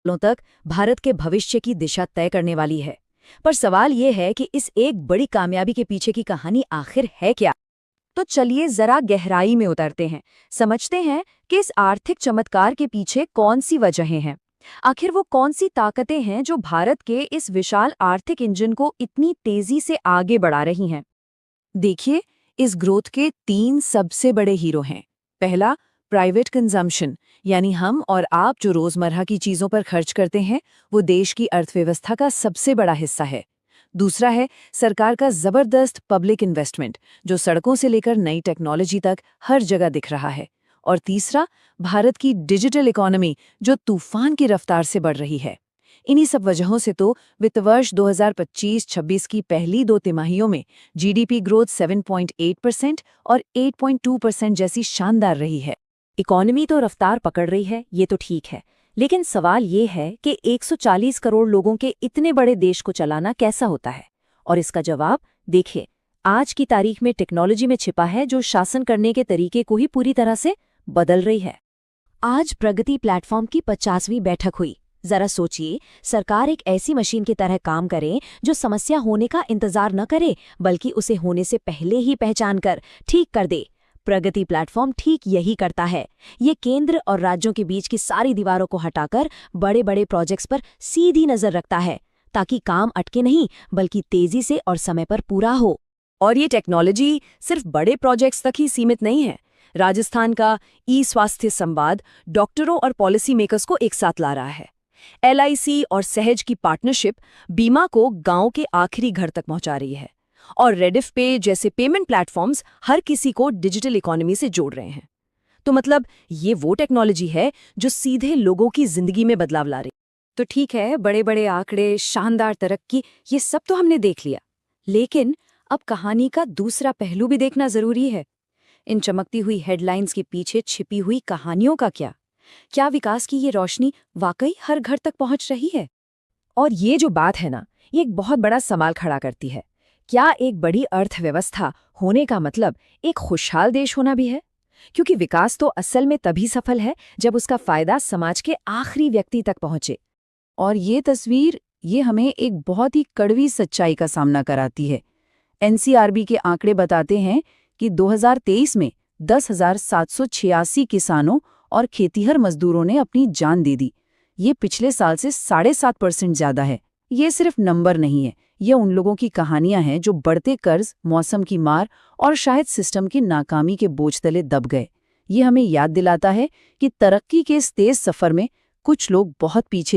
सालों तक भारत के भविष्य की दिशा तय करने वाली है। पर सवाल ये है कि इस एक बड़ी कामयाबी के पीछे की कहानी आखिर है क्या? तो चलिए जरा गहराई में उतरते हैं, समझते हैं कि इस आर्थिक चमत्कार के पीछे कौन सी वजहें हैं। आखिर वो कौन सी ताकतें हैं जो भारत के इस विशाल आर्थिक इंजन को इतनी तेजी से आगे बढ़ा रही हैं। देखिए, इस ग्रोथ के 3 सबसे बड़े हीरो हैं। पहला, प्राइवेट कंजम्पशन, यानी हम और आप जो रोजमर्रा की चीजों पर खर्च करते हैं, वो देश की अर्थव्यवस्था का सबसे बड़ा हिस्सा है। दूसरा है सरकार का जबरदस्त पब्लिक इन्वेस्टमेंट, जो सड़कों से लेकर नई टेक्नोलॉजी तक हर जगह दिख रहा है। और तीसरा, भारत की डिजिटल इकोनॉमी, जो तूफान की रफ्तार से बढ़ रही है। इन्हीं सब वजहों से तो वित्त वर्ष 2025-26 की पहली 2 तिमाहियों में जीडीपी ग्रोथ 7.8% और 8.2% जैसी शानदार रही है। इकोनॉमी तो रफ्तार पकड़ रही है, ये तो ठीक है, लेकिन सवाल ये है कि 140 करोड़ लोगों के इतने बड़े देश को चलाना कैसा होता है? और इसका जवाब देखिए, आज की तारीख में टेक्नोलॉजी में छिपा है, जो शासन करने के तरीके को ही पूरी तरह से बदल रही है। आज प्रगति प्लेटफॉर्म की 50वीं बैठक हुई। जरा सोचिए, सरकार एक ऐसी मशीन की तरह काम करे जो समस्या होने का इंतजार न करे, बल्कि उसे होने से पहले ही पहचान कर ठीक कर दे। प्रगति प्लेटफॉर्म ठीक यही करता है। ये केंद्र और राज्यों के बीच की सारी दीवारों को हटाकर बड़े बड़े प्रोजेक्ट्स पर सीधी नजर रखता है, ताकि काम अटके नहीं, बल्कि तेजी से और समय पर पूरा हो। और ये टेक्नोलॉजी सिर्फ बड़े प्रोजेक्ट्स तक ही सीमित नहीं है। राजस्थान का ई-स्वास्थ्य संवाद डॉक्टरों और पॉलिसी मेकर्स को एक साथ ला रहा है। LIC और सहज की पार्टनरशिप बीमा को गांव के आखिरी घर तक पहुंचा रही है। और रेडिफ पे जैसे पेमेंट प्लेटफॉर्म्स हर किसी को डिजिटल इकोनॉमी से जोड़ रहे हैं। तो मतलब ये वो टेक्नोलॉजी है जो सीधे लोगों की जिंदगी में बदलाव ला रही। तो ठीक है, बड़े बड़े आंकड़े, शानदार तरक्की, ये सब तो हमने देख लिया, लेकिन अब कहानी का दूसरा पहलू भी देखना जरूरी है। इन चमकती हुई हेडलाइंस के पीछे छिपी हुई कहानियों का क्या? क्या विकास की ये रोशनी वाकई हर घर तक पहुंच रही है? और ये जो बात है ना, ये एक बहुत बड़ा सवाल खड़ा करती है। क्या एक बड़ी अर्थव्यवस्था होने का मतलब एक खुशहाल देश होना भी है? क्योंकि विकास तो असल में तभी सफल है जब उसका फायदा समाज के आखिरी व्यक्ति तक पहुंचे। और ये तस्वीर हमें एक बहुत ही कड़वी सच्चाई का सामना कराती है। NCRB के आंकड़े बताते हैं कि 2023 में 10,786 किसानों और खेतीहर मजदूरों ने अपनी जान दे दी। ये पिछले साल से 7.5% ज्यादा है। ये सिर्फ नंबर नहीं है, ये उन लोगों की कहानियां हैं जो बढ़ते कर्ज, मौसम की मार और शायद सिस्टम की नाकामी के बोझ तले दब गए। ये हमें याद दिलाता है कि तरक्की के इस तेज सफर में कुछ लोग बहुत पीछे